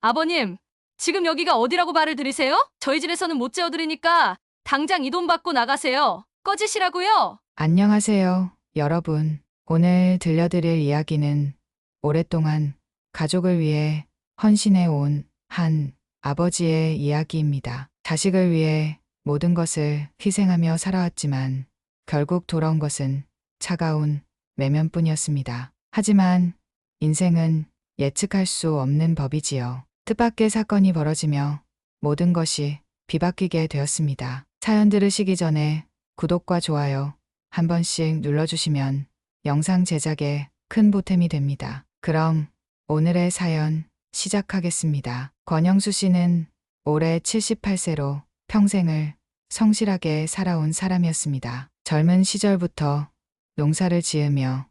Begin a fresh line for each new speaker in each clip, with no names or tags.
아버님, 지금 여기가 어디라고 말을 들이세요? 저희 집에서는 못 재워드리니까 당장 이 돈 받고 나가세요. 꺼지시라고요?
안녕하세요, 여러분. 오늘 들려드릴 이야기는 오랫동안 가족을 위해 헌신해 온 한 아버지의 이야기입니다. 자식을 위해 모든 것을 희생하며 살아왔지만 결국 돌아온 것은 차가운 매면뿐이었습니다. 하지만 인생은 예측할 수 없는 법이지요. 뜻밖의 사건이 벌어지며 모든 것이 뒤바뀌게 되었습니다. 사연 들으시기 전에 구독과 좋아요 한 번씩 눌러주시면 영상 제작에 큰 보탬이 됩니다. 그럼 오늘의 사연 시작하겠습니다. 권영수 씨는 올해 78세로 평생을 성실하게 살아온 사람이었습니다. 젊은 시절부터 농사를 지으며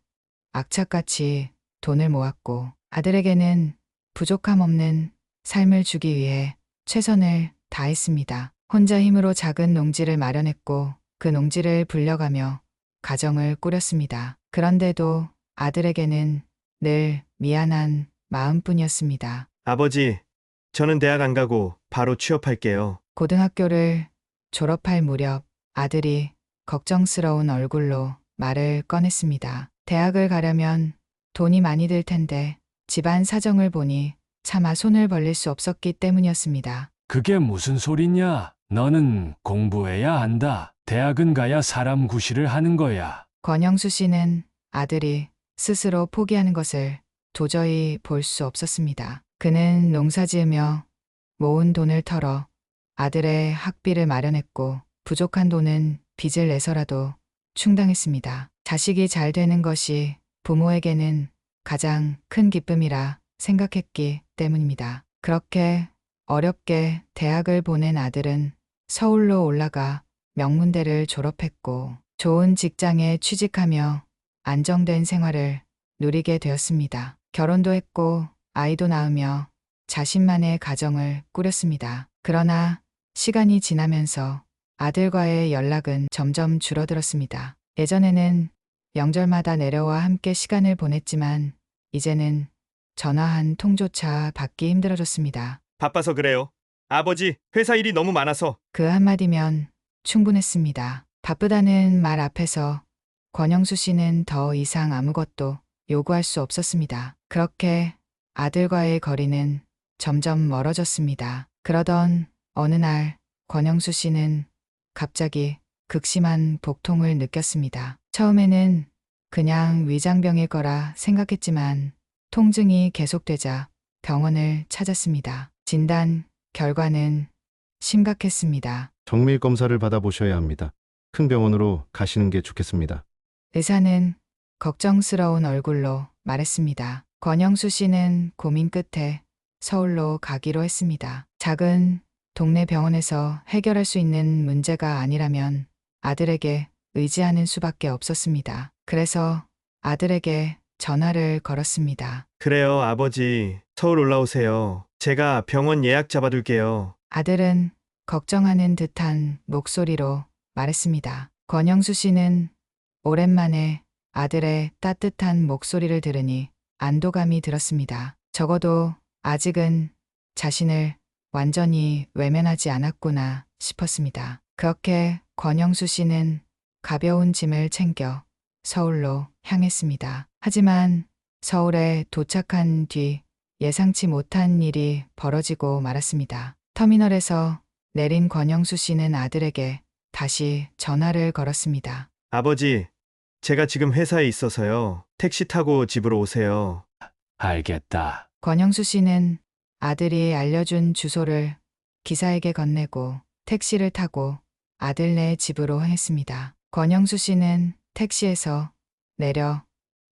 악착같이 돈을 모았고 아들에게는 부족함 없는 삶을 주기 위해 최선을 다했습니다. 혼자 힘으로 작은 농지를 마련했고 그 농지를 불려가며 가정을 꾸렸습니다. 그런데도 아들에게는 늘 미안한 마음뿐이었습니다.
아버지, 저는 대학 안 가고 바로 취업할게요.
고등학교를 졸업할 무렵 아들이 걱정스러운 얼굴로 말을 꺼냈습니다. 대학을 가려면 돈이 많이 들 텐데 집안 사정을 보니 차마 손을 벌릴 수 없었기 때문이었습니다.
그게 무슨 소리냐? 너는 공부해야 한다. 대학은 가야 사람 구실을 하는 거야.
권영수 씨는 아들이 스스로 포기하는 것을 도저히 볼 수 없었습니다. 그는 농사 지으며 모은 돈을 털어 아들의 학비를 마련했고 부족한 돈은 빚을 내서라도 충당했습니다. 자식이 잘 되는 것이 부모에게는 가장 큰 기쁨이라 생각했기 때문입니다. 그렇게 어렵게 대학을 보낸 아들은 서울로 올라가 명문대를 졸업했고 좋은 직장에 취직하며 안정된 생활을 누리게 되었습니다. 결혼도 했고 아이도 낳으며 자신만의 가정을 꾸렸습니다. 그러나 시간이 지나면서 아들과의 연락은 점점 줄어들었습니다. 예전에는 명절마다 내려와 함께 시간을 보냈지만 이제는 전화 한 통조차 받기 힘들어졌습니다.
바빠서 그래요. 아버지, 회사 일이 너무 많아서.
그 한마디면 충분했습니다. 바쁘다는 말 앞에서 권영수 씨는 더 이상 아무것도 요구할 수 없었습니다. 그렇게 아들과의 거리는 점점 멀어졌습니다. 그러던 어느 날 권영수 씨는 갑자기 극심한 복통을 느꼈습니다. 처음에는 그냥 위장병일 거라 생각했지만 통증이 계속되자 병원을 찾았습니다. 진단 결과는 심각했습니다.
정밀 검사를 받아보셔야 합니다. 큰 병원으로 가시는 게 좋겠습니다.
의사는 걱정스러운 얼굴로 말했습니다. 권영수 씨는 고민 끝에 서울로 가기로 했습니다. 작은 동네 병원에서 해결할 수 있는 문제가 아니라면 아들에게 의지하는 수밖에 없었습니다. 그래서 아들에게 전화를 걸었습니다.
그래요, 아버지. 서울 올라오세요. 제가 병원 예약 잡아둘게요.
아들은 걱정하는 듯한 목소리로 말했습니다. 권영수 씨는 오랜만에 아들의 따뜻한 목소리를 들으니 안도감이 들었습니다. 적어도 아직은 자신을 완전히 외면하지 않았구나 싶었습니다. 그렇게 권영수 씨는 가벼운 짐을 챙겨 서울로 향했습니다. 하지만 서울에 도착한 뒤 예상치 못한 일이 벌어지고 말았습니다. 터미널에서 내린 권영수 씨는 아들에게 다시 전화를 걸었습니다.
아버지, 제가 지금 회사에 있어서요. 택시 타고 집으로 오세요.
알겠다.
권영수 씨는 아들이 알려준 주소를 기사에게 건네고 택시를 타고 아들네 집으로 향했습니다. 권영수 씨는 택시에서 내려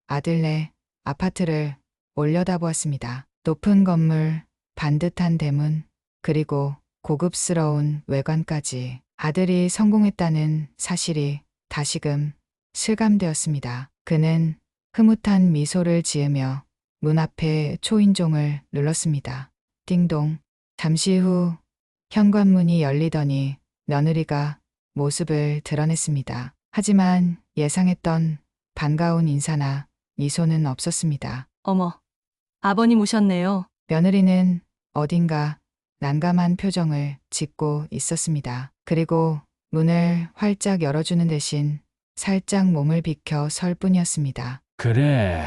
아들네 아파트를 올려다보았습니다. 높은 건물, 반듯한 대문, 그리고 고급스러운 외관까지 아들이 성공했다는 사실이 다시금 실감되었습니다. 그는 흐뭇한 미소를 지으며 문 앞에 초인종을 눌렀습니다. 띵동. 잠시 후 현관문이 열리더니 며느리가 모습을 드러냈습니다. 하지만 예상했던 반가운 인사나 미소는 없었습니다.
어머, 아버님 오셨네요.
며느리는 어딘가 난감한 표정을 짓고 있었습니다. 그리고 문을 활짝 열어주는 대신 살짝 몸을 비켜 설 뿐이었습니다.
그래,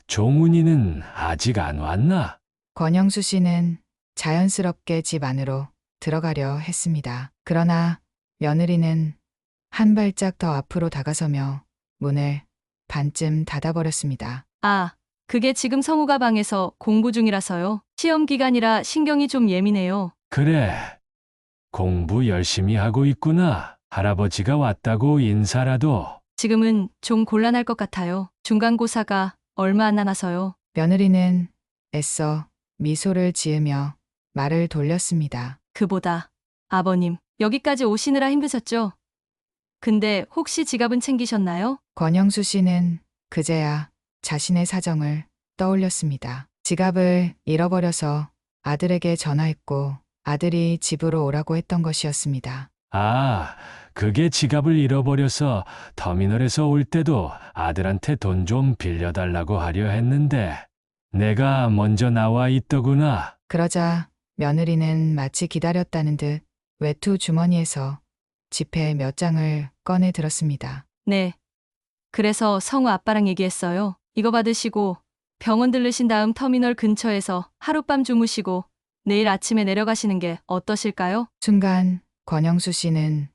종훈이는 아직 안 왔나?
권영수 씨는 자연스럽게 집 안으로 들어가려 했습니다. 그러나 며느리는 한 발짝 더 앞으로 다가서며 문을 반쯤 닫아버렸습니다.
아, 그게 지금 성우가 방에서 공부 중이라서요. 시험 기간이라 신경이 좀 예민해요.
그래, 공부 열심히 하고 있구나. 할아버지가 왔다고 인사라도.
지금은 좀 곤란할 것 같아요. 중간고사가 얼마 안 남아서요.
며느리는 애써 미소를 지으며 말을 돌렸습니다.
그보다 아버님, 여기까지 오시느라 힘드셨죠? 근데 혹시 지갑은 챙기셨나요?
권영수 씨는 그제야 자신의 사정을 떠올렸습니다. 지갑을 잃어버려서 아들에게 전화했고 아들이 집으로 오라고 했던 것이었습니다.
아, 그게 지갑을 잃어버려서 터미널에서 올 때도 아들한테 돈 좀 빌려달라고 하려 했는데 내가 먼저 나와 있더구나.
그러자 며느리는 마치 기다렸다는 듯 외투 주머니에서 지폐 몇 장을 꺼내 들었습니다.
네. 그래서 성우 아빠랑 얘기했어요. 이거 받으시고 병원 들르신 다음 터미널 근처에서 하룻밤 주무시고 내일 아침에 내려가시는 게 어떠실까요?
순간 권영수 씨는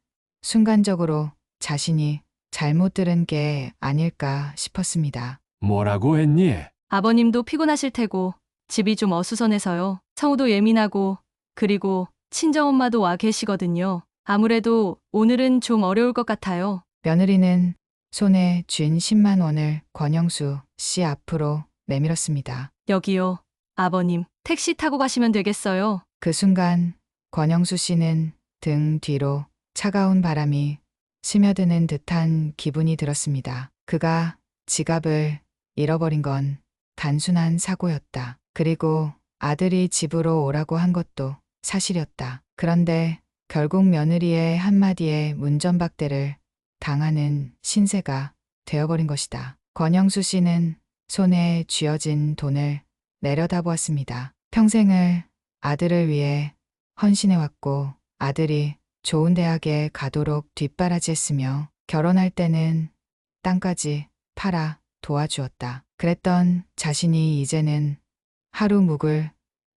순간적으로 자신이 잘못 들은 게 아닐까 싶었습니다.
뭐라고 했니?
아버님도 피곤하실 테고 집이 좀 어수선해서요. 성우도 예민하고 그리고 친정엄마도 와 계시거든요. 아무래도 오늘은 좀 어려울 것 같아요.
며느리는 손에 쥔 10만 원을 권영수 씨 앞으로 내밀었습니다.
여기요. 아버님, 택시 타고 가시면 되겠어요.
그 순간 권영수 씨는 등 뒤로 차가운 바람이 스며드는 듯한 기분이 들었습니다. 그가 지갑을 잃어버린 건 단순한 사고였다. 그리고 아들이 집으로 오라고 한 것도 사실이었다. 그런데 결국 며느리의 한마디에 문전박대를 당하는 신세가 되어버린 것이다. 권영수 씨는 손에 쥐어진 돈을 내려다보았습니다. 평생을 아들을 위해 헌신해왔고 아들이 좋은 대학에 가도록 뒷바라지했으며 결혼할 때는 땅까지 팔아 도와주었다. 그랬던 자신이 이제는 하루 묵을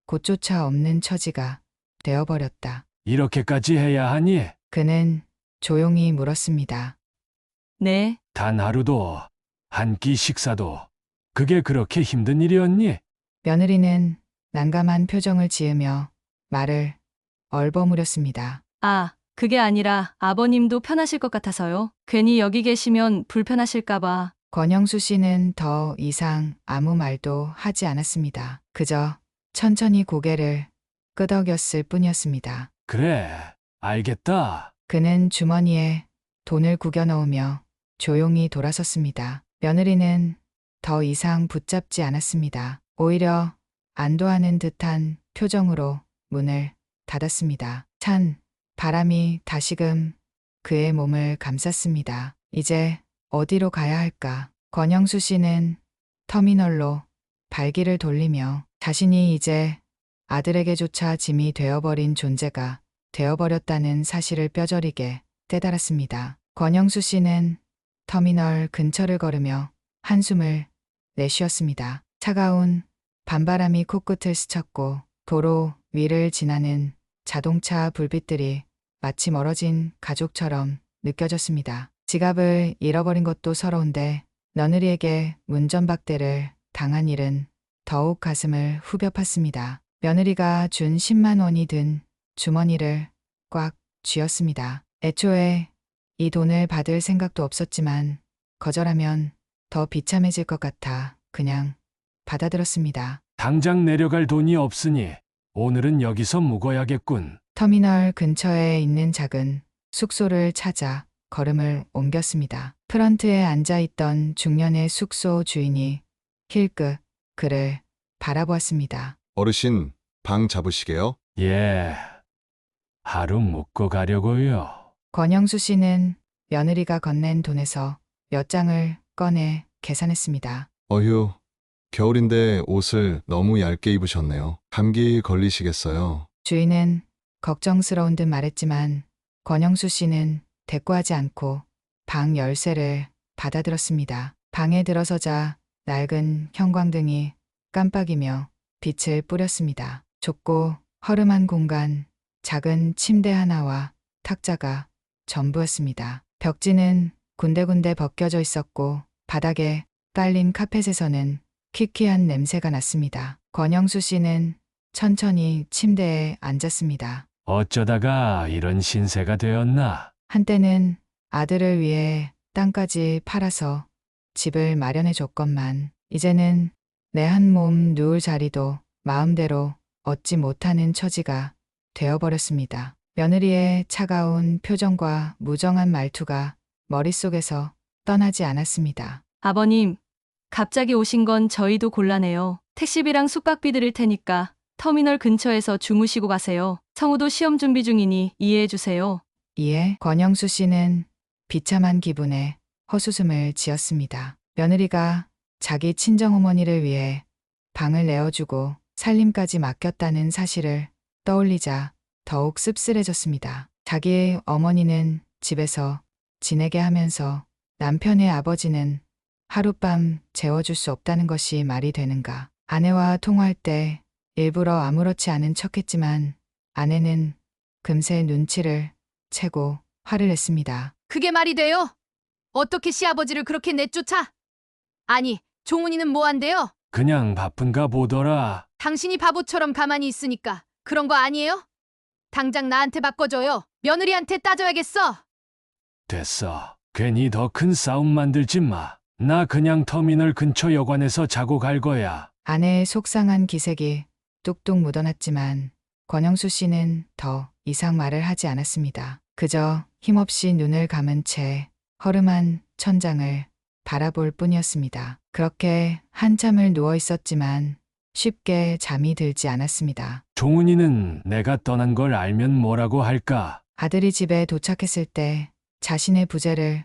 곳조차 없는 처지가 되어버렸다.
이렇게까지 해야 하니?
그는 조용히 물었습니다.
네.
단 하루도, 한 끼 식사도. 그게 그렇게 힘든 일이었니?
며느리는 난감한 표정을 지으며 말을 얼버무렸습니다.
아, 그게 아니라 아버님도 편하실 것 같아서요. 괜히 여기 계시면 불편하실까봐.
권영수 씨는 더 이상 아무 말도 하지 않았습니다. 그저 천천히 고개를 끄덕였을 뿐이었습니다.
그래, 알겠다.
그는 주머니에 돈을 구겨 넣으며 조용히 돌아섰습니다. 며느리는 더 이상 붙잡지 않았습니다. 오히려 안도하는 듯한 표정으로 문을 닫았습니다. 찬 바람이 다시금 그의 몸을 감쌌습니다. 이제 어디로 가야 할까? 권영수 씨는 터미널로 발길을 돌리며 자신이 이제 아들에게조차 짐이 되어버린 존재가 되어버렸다는 사실을 뼈저리게 깨달았습니다. 권영수 씨는 터미널 근처를 걸으며 한숨을 내쉬었습니다. 차가운 밤바람이 코끝을 스쳤고 도로 위를 지나는 자동차 불빛들이 마치 멀어진 가족처럼 느껴졌습니다. 지갑을 잃어버린 것도 서러운데 며느리에게 문전박대를 당한 일은 더욱 가슴을 후벼 팠습니다. 며느리가 준 10만 원이 든 주머니를 꽉 쥐었습니다. 애초에 이 돈을 받을 생각도 없었지만 거절하면 더 비참해질 것 같아 그냥 받아들었습니다.
당장 내려갈 돈이 없으니 오늘은 여기서 묵어야겠군.
터미널 근처에 있는 작은 숙소를 찾아 걸음을 옮겼습니다. 프런트에 앉아있던 중년의 숙소 주인이 힐끗 그를 바라보았습니다.
어르신, 방 잡으시게요?
예, 하루 묵고 가려고요.
권영수 씨는 며느리가 건넨 돈에서 몇 장을 꺼내 계산했습니다.
어휴, 겨울인데 옷을 너무 얇게 입으셨네요. 감기 걸리시겠어요?
주인은 걱정스러운 듯 말했지만 권영수 씨는 대꾸하지 않고 방 열쇠를 받아들었습니다. 방에 들어서자 낡은 형광등이 깜빡이며 빛을 뿌렸습니다. 좁고 허름한 공간, 작은 침대 하나와 탁자가 전부였습니다. 벽지는 군데군데 벗겨져 있었고 바닥에 깔린 카펫에서는 퀴퀴한 냄새가 났습니다. 권영수 씨는 천천히 침대에 앉았습니다.
어쩌다가 이런 신세가 되었나?
한때는 아들을 위해 땅까지 팔아서 집을 마련해 줬건만 이제는 내 한 몸 누울 자리도 마음대로 얻지 못하는 처지가 되어버렸습니다. 며느리의 차가운 표정과 무정한 말투가 머릿속에서 떠나지 않았습니다.
아버님, 갑자기 오신 건 저희도 곤란해요. 택시비랑 숙박비 드릴 테니까 터미널 근처에서 주무시고 가세요. 성우도 시험 준비 중이니 이해해 주세요.
이에 권영수 씨는 비참한 기분에 헛웃음을 지었습니다. 며느리가 자기 친정어머니를 위해 방을 내어주고 살림까지 맡겼다는 사실을 떠올리자 더욱 씁쓸해졌습니다. 자기의 어머니는 집에서 지내게 하면서 남편의 아버지는 하룻밤 재워줄 수 없다는 것이 말이 되는가. 아내와 통화할 때 일부러 아무렇지 않은 척했지만 아내는 금세 눈치를 채고 화를 냈습니다.
그게 말이 돼요? 어떻게 시아버지를 그렇게 내쫓아? 아니, 종훈이는 뭐 한대요?
그냥 바쁜가 보더라.
당신이 바보처럼 가만히 있으니까 그런 거 아니에요? 당장 나한테 바꿔줘요. 며느리한테 따져야겠어.
됐어. 괜히 더 큰 싸움 만들지 마. 나 그냥 터미널 근처 여관에서 자고 갈 거야.
아내의 속상한 기색이 뚝뚝 묻어났지만 권영수 씨는 더 이상 말을 하지 않았습니다. 그저 힘없이 눈을 감은 채 허름한 천장을 바라볼 뿐이었습니다. 그렇게 한참을 누워 있었지만 쉽게 잠이 들지 않았습니다.
종훈이는 내가 떠난 걸 알면 뭐라고 할까?
아들이 집에 도착했을 때 자신의 부재를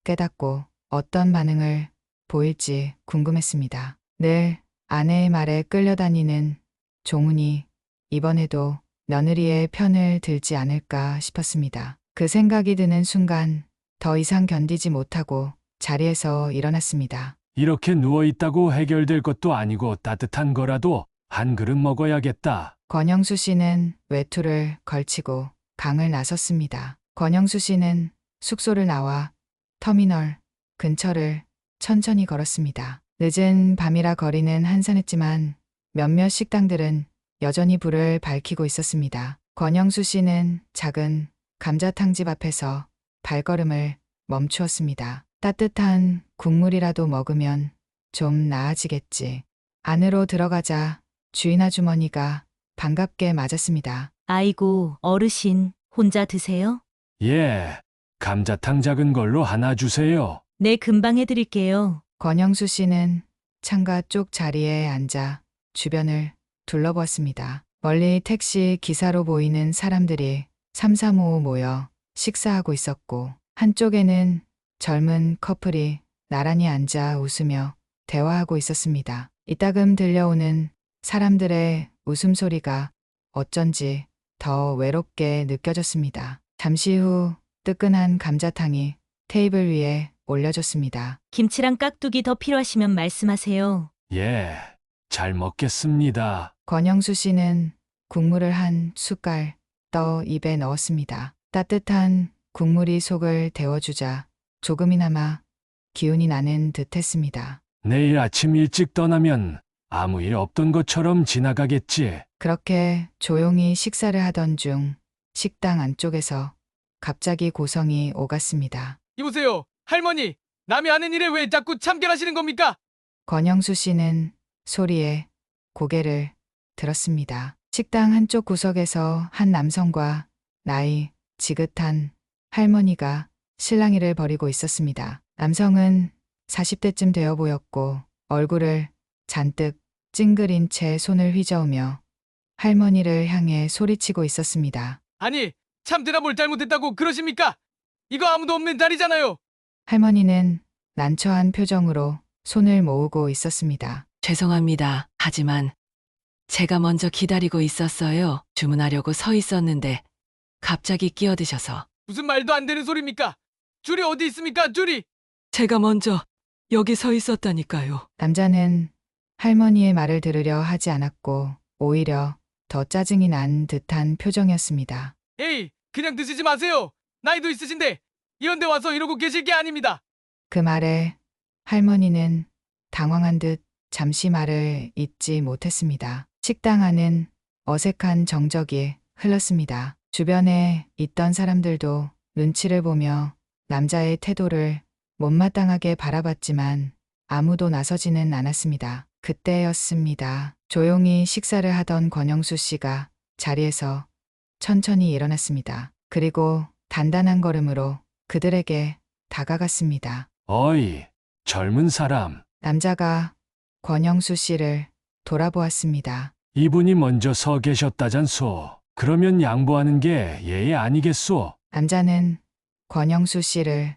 깨닫고 어떤 반응을 보일지 궁금했습니다. 늘 아내의 말에 끌려다니는 종훈이 이번에도 며느리의 편을 들지 않을까 싶었습니다. 그 생각이 드는 순간 더 이상 견디지 못하고 자리에서 일어났습니다.
이렇게 누워있다고 해결될 것도 아니고 따뜻한 거라도 한 그릇 먹어야겠다.
권영수 씨는 외투를 걸치고 강을 나섰습니다. 권영수 씨는 숙소를 나와 터미널 근처를 천천히 걸었습니다. 늦은 밤이라 거리는 한산했지만 몇몇 식당들은 여전히 불을 밝히고 있었습니다. 권영수 씨는 작은 감자탕집 앞에서 발걸음을 멈추었습니다. 따뜻한 국물이라도 먹으면 좀 나아지겠지. 안으로 들어가자 주인 아주머니가 반갑게 맞았습니다.
아이고, 어르신, 혼자 드세요?
예, 감자탕 작은 걸로 하나 주세요.
네, 금방 해드릴게요.
권영수 씨는 창가 쪽 자리에 앉아 주변을 둘러보았습니다. 멀리 택시 기사로 보이는 사람들이 삼삼오오 모여 식사하고 있었고 한쪽에는 젊은 커플이 나란히 앉아 웃으며 대화하고 있었습니다. 이따금 들려오는 사람들의 웃음소리가 어쩐지 더 외롭게 느껴졌습니다. 잠시 후 뜨끈한 감자탕이 테이블 위에 올려졌습니다.
김치랑 깍두기 더 필요하시면 말씀하세요.
예, 잘 먹겠습니다.
권영수 씨는 국물을 한 숟갈 떠 입에 넣었습니다. 따뜻한 국물이 속을 데워주자 조금이나마 기운이 나는 듯했습니다.
내일 아침 일찍 떠나면 아무 일 없던 것처럼 지나가겠지.
그렇게 조용히 식사를 하던 중 식당 안쪽에서 갑자기 고성이 오갔습니다.
이보세요, 할머니. 남이 아는 일에 왜 자꾸 참견하시는 겁니까?
권영수 씨는 소리에 고개를 들었습니다. 식당 한쪽 구석에서 한 남성과 나이 지긋한 할머니가 실랑이를 벌이고 있었습니다. 남성은 40대쯤 되어 보였고 얼굴을 잔뜩 찡그린 채 손을 휘저으며 할머니를 향해 소리치고 있었습니다.
아니, 참되나 뭘 잘못했다고 그러십니까? 이거 아무도 없는 자리잖아요.
할머니는 난처한 표정으로 손을 모으고 있었습니다.
죄송합니다. 하지만 제가 먼저 기다리고 있었어요. 주문하려고 서 있었는데 갑자기 끼어드셔서.
무슨 말도 안 되는 소리입니까? 줄이 어디 있습니까? 줄이!
제가 먼저 여기 서 있었다니까요.
남자는 할머니의 말을 들으려 하지 않았고 오히려 더 짜증이 난 듯한 표정이었습니다.
에이, 그냥 드시지 마세요. 나이도 있으신데 이런데 와서 이러고 계실 게 아닙니다.
그 말에 할머니는 당황한 듯 잠시 말을 잇지 못했습니다. 식당 안은 어색한 정적이 흘렀습니다. 주변에 있던 사람들도 눈치를 보며 남자의 태도를 못마땅하게 바라봤지만 아무도 나서지는 않았습니다. 그때였습니다. 조용히 식사를 하던 권영수 씨가 자리에서 천천히 일어났습니다. 그리고 단단한 걸음으로 그들에게 다가갔습니다.
어이, 젊은 사람.
남자가 권영수 씨를 돌아보았습니다.
이분이 먼저 서 계셨다잖소. 그러면 양보하는 게 예의 아니겠소?
남자는 권영수 씨를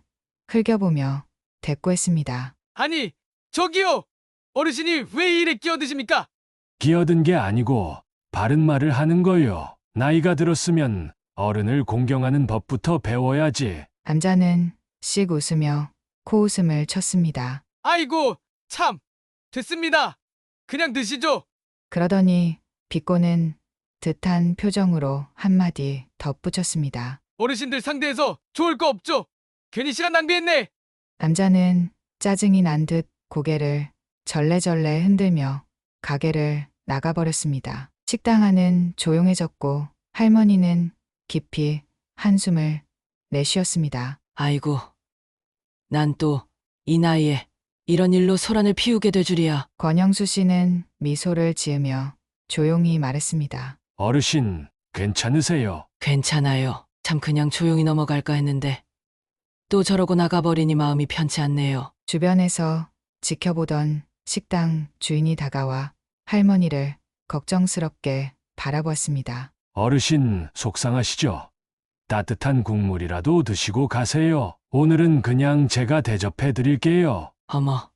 흘겨보며 대꾸했습니다.
아니, 저기요! 어르신이 왜 이래 끼어드십니까?
끼어든 게 아니고 바른 말을 하는 거요. 나이가 들었으면 어른을 공경하는 법부터 배워야지.
남자는 씩 웃으며 코웃음을 쳤습니다.
아이고, 참! 됐습니다. 그냥 드시죠.
그러더니 비꼬는 듯한 표정으로 한마디 덧붙였습니다.
어르신들 상대해서 좋을 거 없죠? 괜히 시간 낭비했네.
남자는 짜증이 난 듯 고개를 절레절레 흔들며 가게를 나가버렸습니다. 식당 안은 조용해졌고 할머니는 깊이 한숨을 내쉬었습니다.
아이고, 난 또 이 나이에 이런 일로 소란을 피우게 될 줄이야.
권영수 씨는 미소를 지으며 조용히 말했습니다.
어르신, 괜찮으세요?
괜찮아요. 참 그냥 조용히 넘어갈까 했는데 또 저러고 나가버리니 마음이 편치 않네요.
주변에서 지켜보던 식당 주인이 다가와 할머니를 걱정스럽게 바라보았습니다.
어르신, 속상하시죠? 따뜻한 국물이라도 드시고 가세요. 오늘은 그냥 제가 대접해 드릴게요.
어머,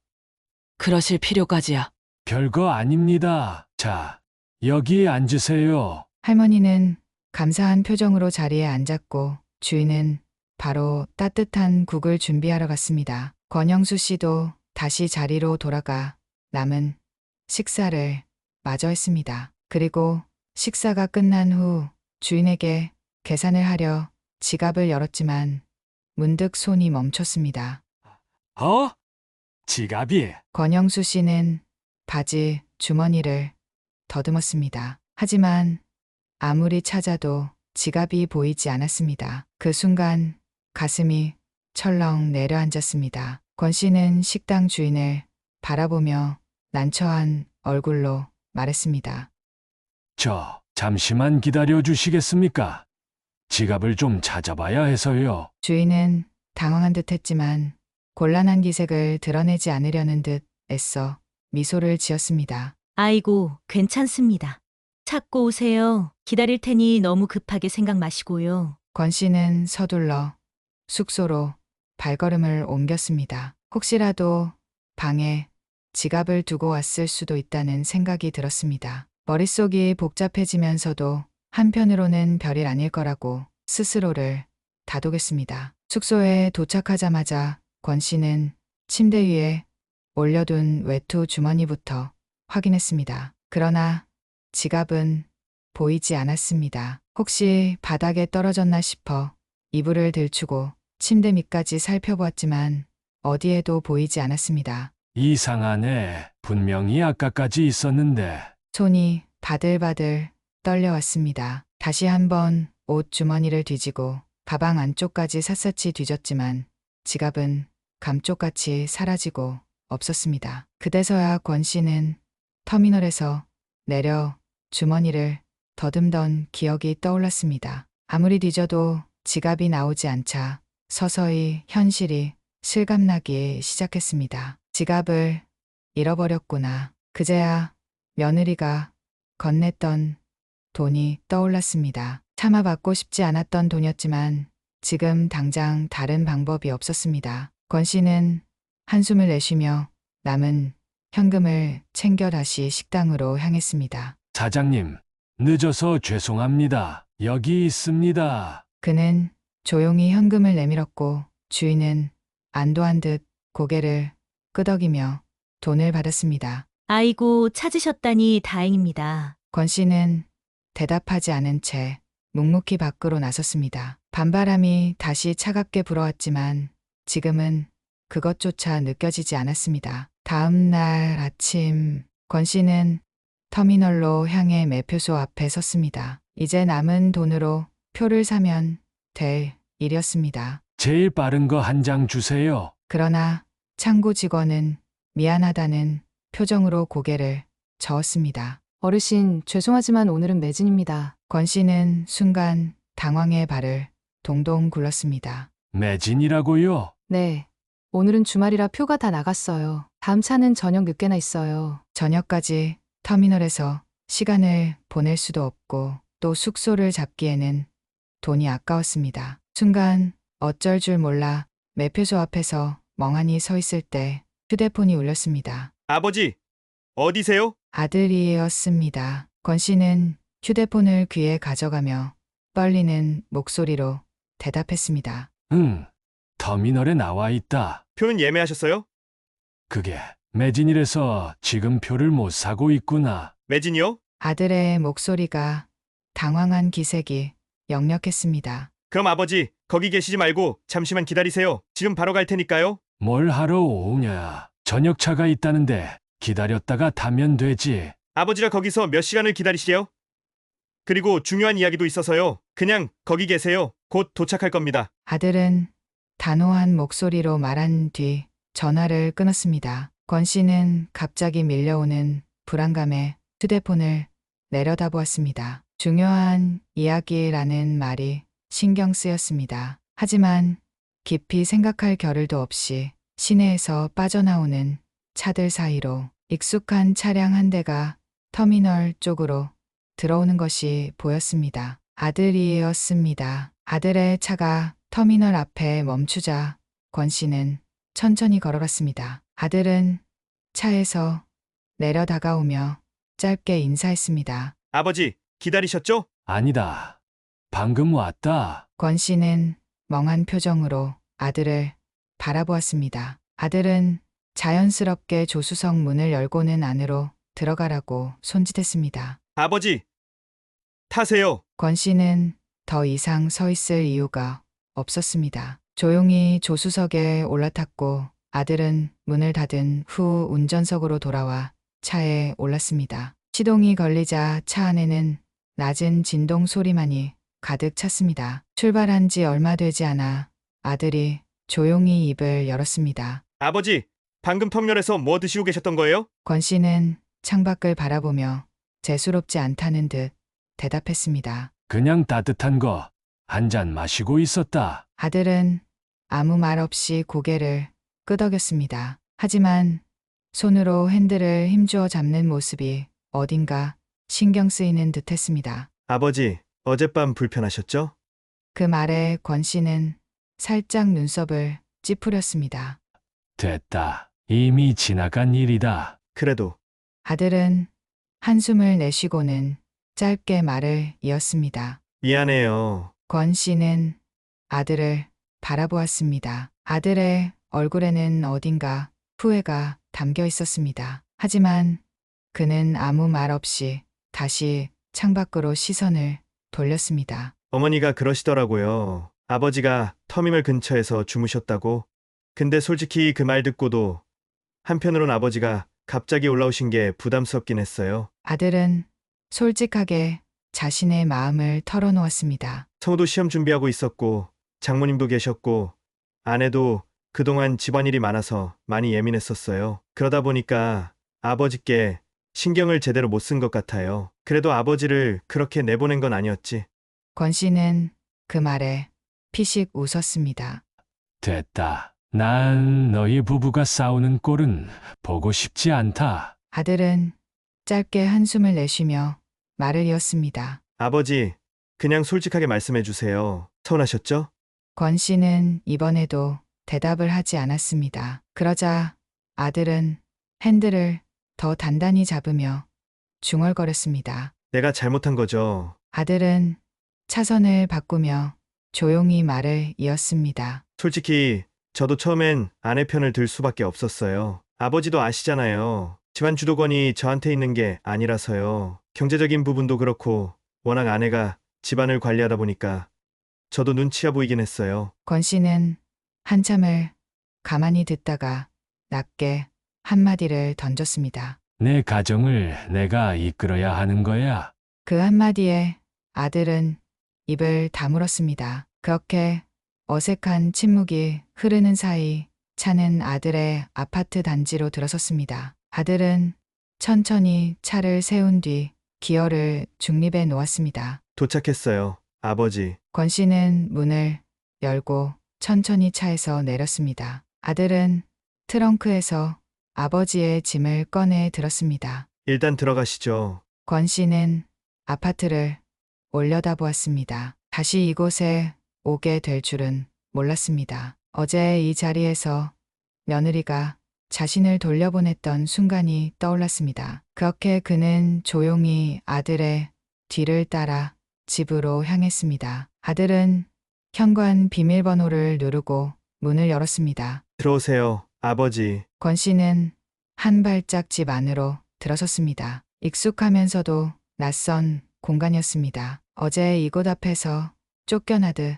그러실 필요까지야.
별거 아닙니다. 자, 여기 앉으세요.
할머니는 감사한 표정으로 자리에 앉았고 주인은 바로 따뜻한 국을 준비하러 갔습니다. 권영수 씨도 다시 자리로 돌아가 남은 식사를 마저 했습니다. 그리고 식사가 끝난 후 주인에게 계산을 하려 지갑을 열었지만 문득 손이 멈췄습니다.
지갑이.
권영수 씨는 바지 주머니를 더듬었습니다. 하지만 아무리 찾아도 지갑이 보이지 않았습니다. 그 순간 가슴이 철렁 내려앉았습니다. 권 씨는 식당 주인을 바라보며 난처한 얼굴로 말했습니다.
잠시만 기다려 주시겠습니까? 지갑을 좀 찾아봐야 해서요.
주인은 당황한 듯 했지만 곤란한 기색을 드러내지 않으려는 듯 애써 미소를 지었습니다.
아이고, 괜찮습니다. 찾고 오세요. 기다릴 테니 너무 급하게 생각 마시고요.
권 씨는 서둘러 숙소로 발걸음을 옮겼습니다. 혹시라도 방에 지갑을 두고 왔을 수도 있다는 생각이 들었습니다. 머릿속이 복잡해지면서도 한편으로는 별일 아닐 거라고 스스로를 다독였습니다. 숙소에 도착하자마자 권 씨는 침대 위에 올려둔 외투 주머니부터 확인했습니다. 그러나 지갑은 보이지 않았습니다. 혹시 바닥에 떨어졌나 싶어 이불을 들추고 침대 밑까지 살펴보았지만 어디에도 보이지 않았습니다.
이상하네. 분명히 아까까지 있었는데.
손이 바들바들 떨려왔습니다. 다시 한번 옷 주머니를 뒤지고 가방 안쪽까지 샅샅이 뒤졌지만 지갑은 감쪽같이 사라지고 없었습니다. 그제서야 권 씨는 터미널에서 내려 주머니를 더듬던 기억이 떠올랐습니다. 아무리 뒤져도 지갑이 나오지 않자 서서히 현실이 실감나기 시작했습니다. 지갑을 잃어버렸구나. 그제야 며느리가 건넸던 돈이 떠올랐습니다. 차마 받고 싶지 않았던 돈이었지만 지금 당장 다른 방법이 없었습니다. 권 씨는 한숨을 내쉬며 남은 현금을 챙겨 다시 식당으로 향했습니다.
사장님, 늦어서 죄송합니다. 여기 있습니다.
그는 조용히 현금을 내밀었고 주인은 안도한 듯 고개를 끄덕이며 돈을 받았습니다.
아이고, 찾으셨다니 다행입니다.
권 씨는 대답하지 않은 채 묵묵히 밖으로 나섰습니다. 밤바람이 다시 차갑게 불어왔지만 지금은 그것조차 느껴지지 않았습니다. 다음 날 아침 권 씨는 터미널로 향해 매표소 앞에 섰습니다. 이제 남은 돈으로 표를 사면 될 일이었습니다.
제일 빠른 거 한 장 주세요.
그러나 창구 직원은 미안하다는 표정으로 고개를 저었습니다.
어르신, 죄송하지만 오늘은 매진입니다.
권 씨는 순간 당황해 발을 동동 굴렀습니다.
매진이라고요?
네. 오늘은 주말이라 표가 다 나갔어요. 다음 차는 저녁 늦게나 있어요.
저녁까지 터미널에서 시간을 보낼 수도 없고 또 숙소를 잡기에는 돈이 아까웠습니다. 순간 어쩔 줄 몰라 매표소 앞에서 멍하니 서 있을 때 휴대폰이 울렸습니다.
아버지, 어디세요?
아들이었습니다. 권 씨는 휴대폰을 귀에 가져가며 떨리는 목소리로 대답했습니다.
응, 터미널에 나와 있다.
표는 예매하셨어요?
그게 매진이라서 지금 표를 못 사고 있구나.
매진이요?
아들의 목소리가 당황한 기색이 역력했습니다.
그럼 아버지, 거기 계시지 말고 잠시만 기다리세요. 지금 바로 갈 테니까요.
뭘 하러 오냐? 저녁차가 있다는데 기다렸다가 타면 되지.
아버지가 거기서 몇 시간을 기다리시게요? 그리고 중요한 이야기도 있어서요. 그냥 거기 계세요. 곧 도착할 겁니다.
아들은 단호한 목소리로 말한 뒤 전화를 끊었습니다. 권 씨는 갑자기 밀려오는 불안감에 휴대폰을 내려다보았습니다. 중요한 이야기라는 말이 신경 쓰였습니다. 하지만 깊이 생각할 겨를도 없이 시내에서 빠져나오는 차들 사이로 익숙한 차량 한 대가 터미널 쪽으로 들어오는 것이 보였습니다. 아들이었습니다. 아들의 차가 터미널 앞에 멈추자 권 씨는 천천히 걸어갔습니다. 아들은 차에서 내려 다가오며 짧게 인사했습니다.
아버지, 기다리셨죠?
아니다. 방금 왔다.
권 씨는 멍한 표정으로 아들을 바라보았습니다. 아들은 자연스럽게 조수석 문을 열고는 안으로 들어가라고 손짓했습니다.
아버지, 타세요.
권 씨는 더 이상 서 있을 이유가 없었습니다. 조용히 조수석에 올라탔고 아들은 문을 닫은 후 운전석으로 돌아와 차에 올랐습니다. 시동이 걸리자 차 안에는 낮은 진동 소리만이 가득 찼습니다. 출발한 지 얼마 되지 않아 아들이 조용히 입을 열었습니다.
아버지, 방금 터미널에서 뭐 드시고 계셨던 거예요?
권 씨는 창밖을 바라보며 재수롭지 않다는 듯 대답했습니다.
그냥 따뜻한 거 한 잔 마시고 있었다.
아들은 아무 말 없이 고개를 끄덕였습니다. 하지만 손으로 핸들을 힘주어 잡는 모습이 어딘가 신경 쓰이는 듯 했습니다.
아버지, 어젯밤 불편하셨죠?
그 말에 권 씨는 살짝 눈썹을 찌푸렸습니다.
됐다. 이미 지나간 일이다.
그래도
아들은 한숨을 내쉬고는 짧게 말을 이었습니다.
미안해요.
권 씨는 아들을 바라보았습니다. 아들의 얼굴에는 어딘가 후회가 담겨 있었습니다. 하지만 그는 아무 말 없이 다시 창밖으로 시선을 돌렸습니다.
어머니가 그러시더라고요. 아버지가 터미널 근처에서 주무셨다고. 근데 솔직히 그 말 듣고도 한편으론 아버지가 갑자기 올라오신 게 부담스럽긴 했어요.
아들은 솔직하게 자신의 마음을 털어놓았습니다.
성우도 시험 준비하고 있었고 장모님도 계셨고 아내도 그동안 집안일이 많아서 많이 예민했었어요. 그러다 보니까 아버지께 신경을 제대로 못 쓴 것 같아요. 그래도 아버지를 그렇게 내보낸 건 아니었지.
권 씨는 그 말에 피식 웃었습니다.
됐다. 난 너희 부부가 싸우는 꼴은 보고 싶지 않다.
아들은 짧게 한숨을 내쉬며 말을 이었습니다.
아버지, 그냥 솔직하게 말씀해 주세요. 서운하셨죠?
권 씨는 이번에도 대답을 하지 않았습니다. 그러자 아들은 핸들을 더 단단히 잡으며 중얼거렸습니다.
내가 잘못한 거죠.
아들은 차선을 바꾸며 조용히 말을 이었습니다.
솔직히 저도 처음엔 아내 편을 들 수밖에 없었어요. 아버지도 아시잖아요. 집안 주도권이 저한테 있는 게 아니라서요. 경제적인 부분도 그렇고 워낙 아내가 집안을 관리하다 보니까 저도 눈치가 보이긴 했어요.
권 씨는 한참을 가만히 듣다가 낮게 한마디를 던졌습니다.
내 가정을 내가 이끌어야 하는 거야.
그 한마디에 아들은 입을 다물었습니다. 그렇게 어색한 침묵이 흐르는 사이 차는 아들의 아파트 단지로 들어섰습니다. 아들은 천천히 차를 세운 뒤 기어를 중립에 놓았습니다.
도착했어요. 아버지.
권 씨는 문을 열고 천천히 차에서 내렸습니다. 아들은 트렁크에서 아버지의 짐을 꺼내 들었습니다.
일단 들어가시죠.
권 씨는 아파트를 올려다보았습니다. 다시 이곳에 오게 될 줄은 몰랐습니다. 어제 이 자리에서 며느리가 자신을 돌려보냈던 순간이 떠올랐습니다. 그렇게 그는 조용히 아들의 뒤를 따라 집으로 향했습니다. 아들은 현관 비밀번호를 누르고 문을 열었습니다.
들어오세요. 아버지.
권 씨는 한 발짝 집 안으로 들어섰습니다. 익숙하면서도 낯선 공간이었습니다. 어제 이곳 앞에서 쫓겨나듯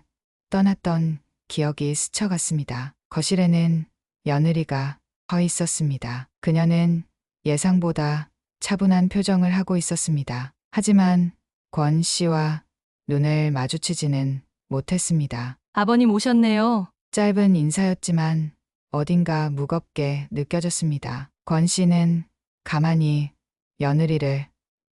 떠났던 기억이 스쳐갔습니다. 거실에는 며느리가 서 있었습니다. 그녀는 예상보다 차분한 표정을 하고 있었습니다. 하지만 권 씨와 눈을 마주치지는 못했습니다.
아버님 오셨네요.
짧은 인사였지만 어딘가 무겁게 느껴졌습니다. 권 씨는 가만히 며느리를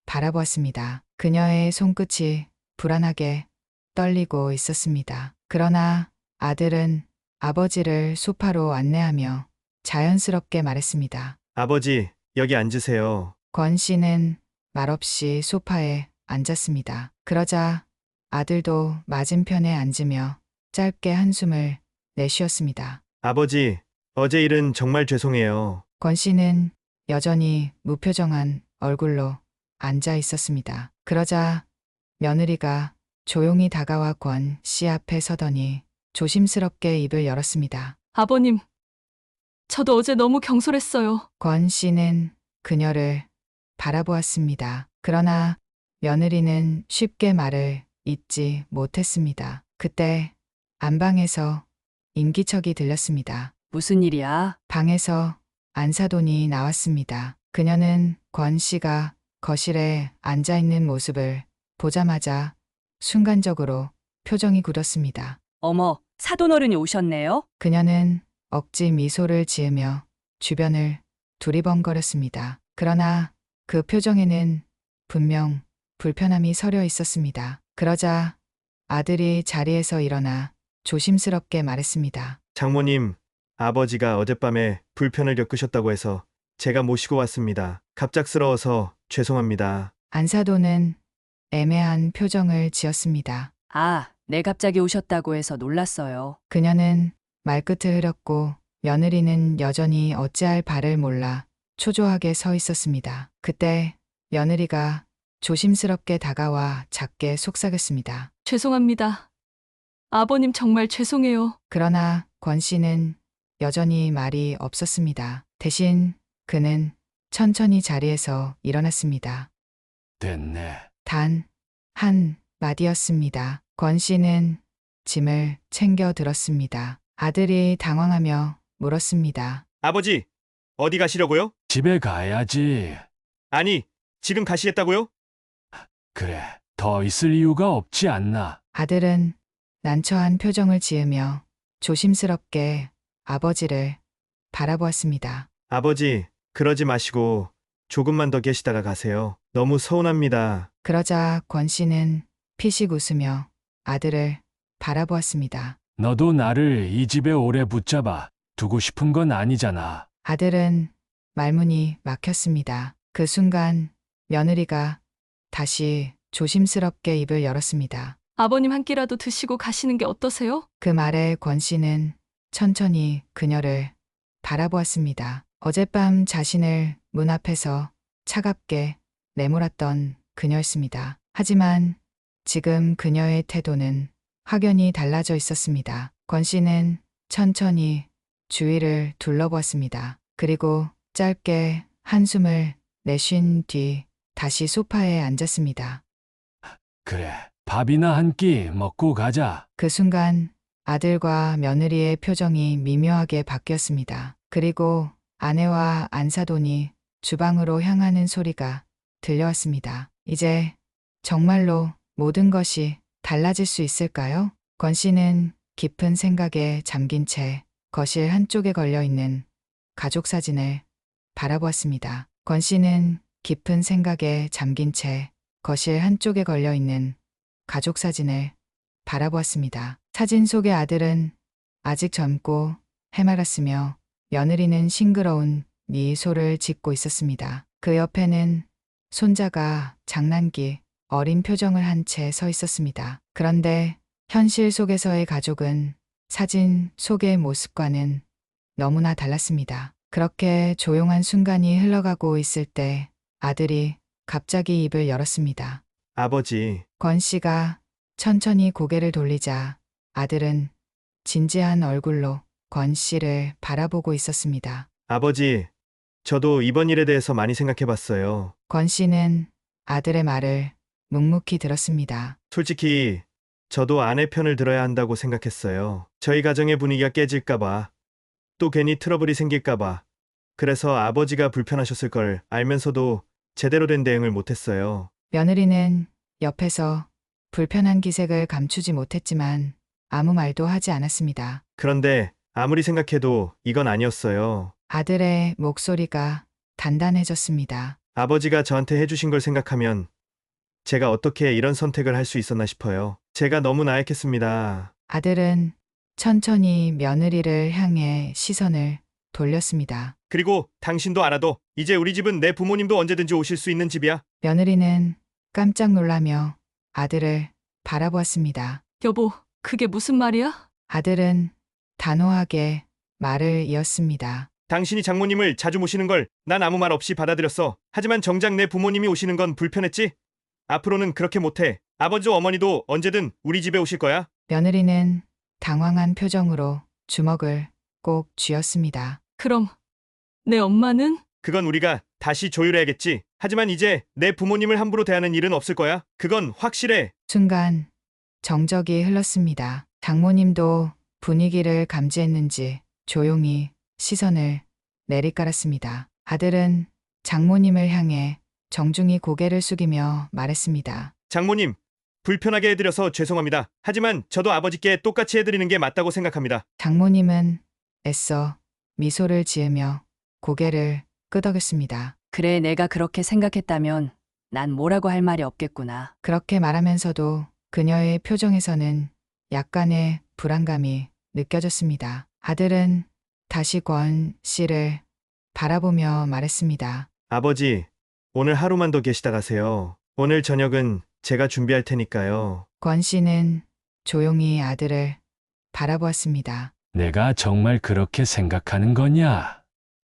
바라보았습니다. 그녀의 손끝이 불안하게 떨리고 있었습니다. 그러나 아들은 아버지를 소파로 안내하며 자연스럽게 말했습니다.
아버지, 여기 앉으세요.
권 씨는 말없이 소파에 앉았습니다. 그러자 아들도 맞은편에 앉으며 짧게 한숨을 내쉬었습니다.
아버지, 어제 일은 정말 죄송해요.
권 씨는 여전히 무표정한 얼굴로 앉아 있었습니다. 그러자 며느리가 조용히 다가와 권 씨 앞에 서더니 조심스럽게 입을 열었습니다.
아버님, 저도 어제 너무 경솔했어요.
권 씨는 그녀를 바라보았습니다. 그러나 며느리는 쉽게 말을 잇지 못했습니다. 그때 안방에서 임기척이 들렸습니다.
무슨 일이야?
방에서 안사돈이 나왔습니다. 그녀는 권 씨가 거실에 앉아 있는 모습을 보자마자 순간적으로 표정이 굳었습니다.
어머, 사돈 어른이 오셨네요?
그녀는 억지 미소를 지으며 주변을 두리번거렸습니다. 그러나 그 표정에는 분명 불편함이 서려 있었습니다. 그러자 아들이 자리에서 일어나 조심스럽게 말했습니다.
장모님, 아버지가 어젯밤에 불편을 겪으셨다고 해서 제가 모시고 왔습니다. 갑작스러워서 죄송합니다.
안사돈은 애매한 표정을 지었습니다.
아, 네 갑자기 오셨다고 해서 놀랐어요.
그녀는 말끝을 흐렸고 며느리는 여전히 어찌할 바를 몰라 초조하게 서 있었습니다. 그때 며느리가 조심스럽게 다가와 작게 속삭였습니다.
죄송합니다. 아버님 정말 죄송해요.
그러나 권 씨는 여전히 말이 없었습니다. 대신 그는 천천히 자리에서 일어났습니다.
됐네.
단 한 마디였습니다. 권 씨는 짐을 챙겨 들었습니다. 아들이 당황하며 물었습니다.
아버지, 어디 가시려고요?
집에 가야지.
아니, 지금 가시겠다고요?
그래, 더 있을 이유가 없지 않나.
아들은 난처한 표정을 지으며 조심스럽게 아버지를 바라보았습니다.
아버지, 그러지 마시고 조금만 더 계시다가 가세요. 너무 서운합니다.
그러자 권 씨는 피식 웃으며 아들을 바라보았습니다.
너도 나를 이 집에 오래 붙잡아 두고 싶은 건 아니잖아.
아들은 말문이 막혔습니다. 그 순간 며느리가 다시 조심스럽게 입을 열었습니다.
아버님 한 끼라도 드시고 가시는 게 어떠세요?
그 말에 권 씨는 천천히 그녀를 바라보았습니다. 어젯밤 자신을 문 앞에서 차갑게 내몰았던 그녀였습니다. 하지만 지금 그녀의 태도는 확연히 달라져 있었습니다. 권 씨는 천천히 주위를 둘러보았습니다. 그리고 짧게 한숨을 내쉰 뒤 다시 소파에 앉았습니다.
그래, 밥이나 한 끼 먹고 가자.
그 순간 아들과 며느리의 표정이 미묘하게 바뀌었습니다. 그리고 아내와 안사돈이 주방으로 향하는 소리가 들려왔습니다. 이제 정말로 모든 것이 달라질 수 있을까요? 권 씨는 깊은 생각에 잠긴 채 거실 한쪽에 걸려있는 가족 사진을 바라보았습니다. 권 씨는 깊은 생각에 잠긴 채 거실 한쪽에 걸려있는 가족 사진을 바라보았습니다. 사진 속의 아들은 아직 젊고 해맑았으며 며느리는 싱그러운 미소를 짓고 있었습니다. 그 옆에는 손자가 장난기 어린 표정을 한 채 서 있었습니다. 그런데 현실 속에서의 가족은 사진 속의 모습과는 너무나 달랐습니다. 그렇게 조용한 순간이 흘러가고 있을 때 아들이 갑자기 입을 열었습니다.
아버지,
권 씨가 천천히 고개를 돌리자 아들은 진지한 얼굴로 권 씨를 바라보고 있었습니다.
아버지, 저도 이번 일에 대해서 많이 생각해 봤어요.
권 씨는 아들의 말을 묵묵히 들었습니다.
솔직히 저도 아내 편을 들어야 한다고 생각했어요. 저희 가정의 분위기가 깨질까봐, 또 괜히 트러블이 생길까봐. 그래서 아버지가 불편하셨을 걸 알면서도 제대로 된 대응을 못했어요.
며느리는 옆에서 불편한 기색을 감추지 못했지만 아무 말도 하지 않았습니다.
그런데 아무리 생각해도 이건 아니었어요.
아들의 목소리가 단단해졌습니다.
아버지가 저한테 해주신 걸 생각하면 제가 어떻게 이런 선택을 할 수 있었나 싶어요. 제가 너무 나약했습니다.
아들은 천천히 며느리를 향해 시선을 돌렸습니다.
그리고 당신도 알아도 이제 우리 집은 내 부모님도 언제든지 오실 수 있는 집이야.
며느리는 깜짝 놀라며 아들을 바라보았습니다.
여보, 그게 무슨 말이야?
아들은 단호하게 말을 이었습니다.
당신이 장모님을 자주 모시는 걸 난 아무 말 없이 받아들였어. 하지만 정작 내 부모님이 오시는 건 불편했지? 앞으로는 그렇게 못해. 아버지도 어머니도 언제든 우리 집에 오실 거야.
며느리는 당황한 표정으로 주먹을 꼭 쥐었습니다.
그럼 내 엄마는?
그건 우리가 다시 조율해야겠지. 하지만 이제 내 부모님을 함부로 대하는 일은 없을 거야. 그건 확실해.
순간 정적이 흘렀습니다. 장모님도 분위기를 감지했는지 조용히 시선을 내리깔았습니다. 아들은 장모님을 향해 정중히 고개를 숙이며 말했습니다.
장모님, 불편하게 해드려서 죄송합니다. 하지만 저도 아버지께 똑같이 해드리는 게 맞다고 생각합니다.
장모님은 애써 미소를 지으며 고개를 끄덕였습니다.
그래, 내가 그렇게 생각했다면 난 뭐라고 할 말이 없겠구나.
그렇게 말하면서도 그녀의 표정에서는 약간의 불안감이 느껴졌습니다. 아들은 다시 권 씨를 바라보며 말했습니다.
아버지, 오늘 하루만 더 계시다 가세요. 오늘 저녁은 제가 준비할 테니까요.
권 씨는 조용히 아들을 바라보았습니다.
내가 정말 그렇게 생각하는 거냐?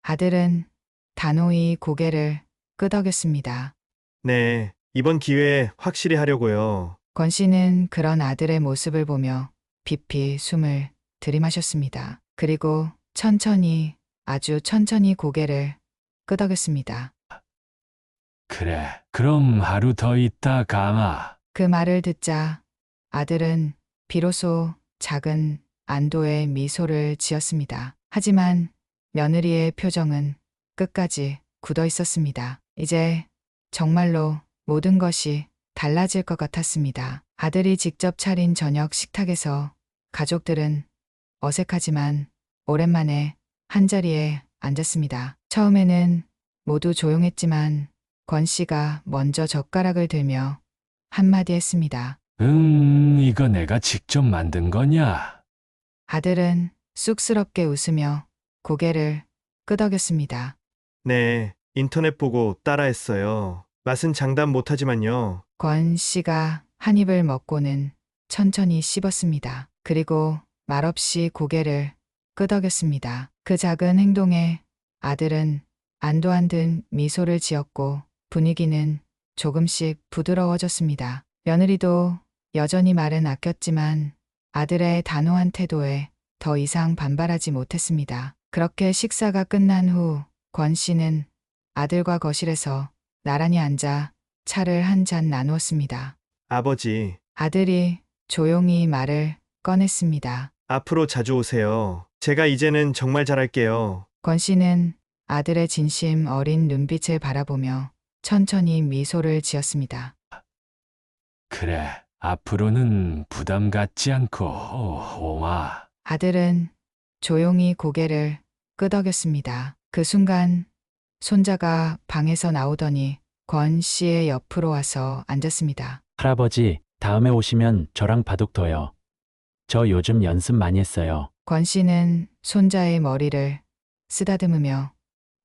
아들은 단호히 고개를 끄덕였습니다.
네, 이번 기회에 확실히 하려고요.
권 씨는 그런 아들의 모습을 보며 깊이 숨을 들이마셨습니다. 그리고 천천히, 아주 천천히 고개를 끄덕였습니다.
그래, 그럼 하루 더 있다 가마.
그 말을 듣자 아들은 비로소 작은 안도의 미소를 지었습니다. 하지만 며느리의 표정은 끝까지 굳어 있었습니다. 이제 정말로 모든 것이 달라질 것 같았습니다. 아들이 직접 차린 저녁 식탁에서 가족들은 어색하지만 오랜만에 한자리에 앉았습니다. 처음에는 모두 조용했지만 권 씨가 먼저 젓가락을 들며 한마디 했습니다.
이거 내가 직접 만든 거냐?
아들은 쑥스럽게 웃으며 고개를 끄덕였습니다.
네, 인터넷 보고 따라했어요. 맛은 장담 못하지만요.
권 씨가 한 입을 먹고는 천천히 씹었습니다. 그리고 말없이 고개를 끄덕였습니다. 그 작은 행동에 아들은 안도한 듯 미소를 지었고 분위기는 조금씩 부드러워졌습니다. 며느리도 여전히 말은 아꼈지만 아들의 단호한 태도에 더 이상 반발하지 못했습니다. 그렇게 식사가 끝난 후 권 씨는 아들과 거실에서 나란히 앉아 차를 한 잔 나누었습니다.
아버지,
아들이 조용히 말을 꺼냈습니다.
앞으로 자주 오세요. 제가 이제는 정말 잘할게요.
권 씨는 아들의 진심 어린 눈빛을 바라보며 천천히 미소를 지었습니다.
그래, 앞으로는 부담 갖지 않고 오마.
아들은 조용히 고개를 끄덕였습니다. 그 순간 손자가 방에서 나오더니 권 씨의 옆으로 와서 앉았습니다.
할아버지, 다음에 오시면 저랑 바둑 둬요. 저 요즘 연습 많이 했어요.
권 씨는 손자의 머리를 쓰다듬으며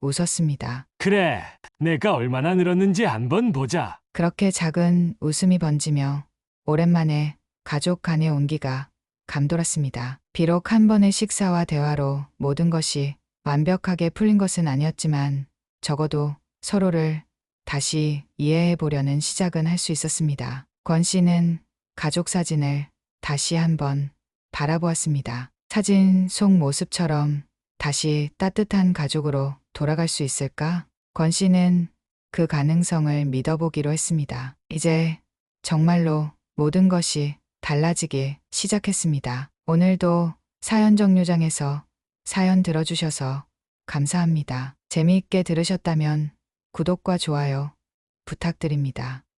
웃었습니다.
그래, 내가 얼마나 늘었는지 한번 보자.
그렇게 작은 웃음이 번지며 오랜만에 가족 간의 온기가 감돌았습니다. 비록 한 번의 식사와 대화로 모든 것이 완벽하게 풀린 것은 아니었지만 적어도 서로를 다시 이해해 보려는 시작은 할 수 있었습니다. 권 씨는 가족 사진을 다시 한번 바라보았습니다. 사진 속 모습처럼 다시 따뜻한 가족으로 돌아갈 수 있을까? 권 씨는 그 가능성을 믿어보기로 했습니다. 이제 정말로 모든 것이 달라지기 시작했습니다. 오늘도 사연 정류장에서 사연 들어주셔서 감사합니다. 재미있게 들으셨다면 구독과 좋아요 부탁드립니다.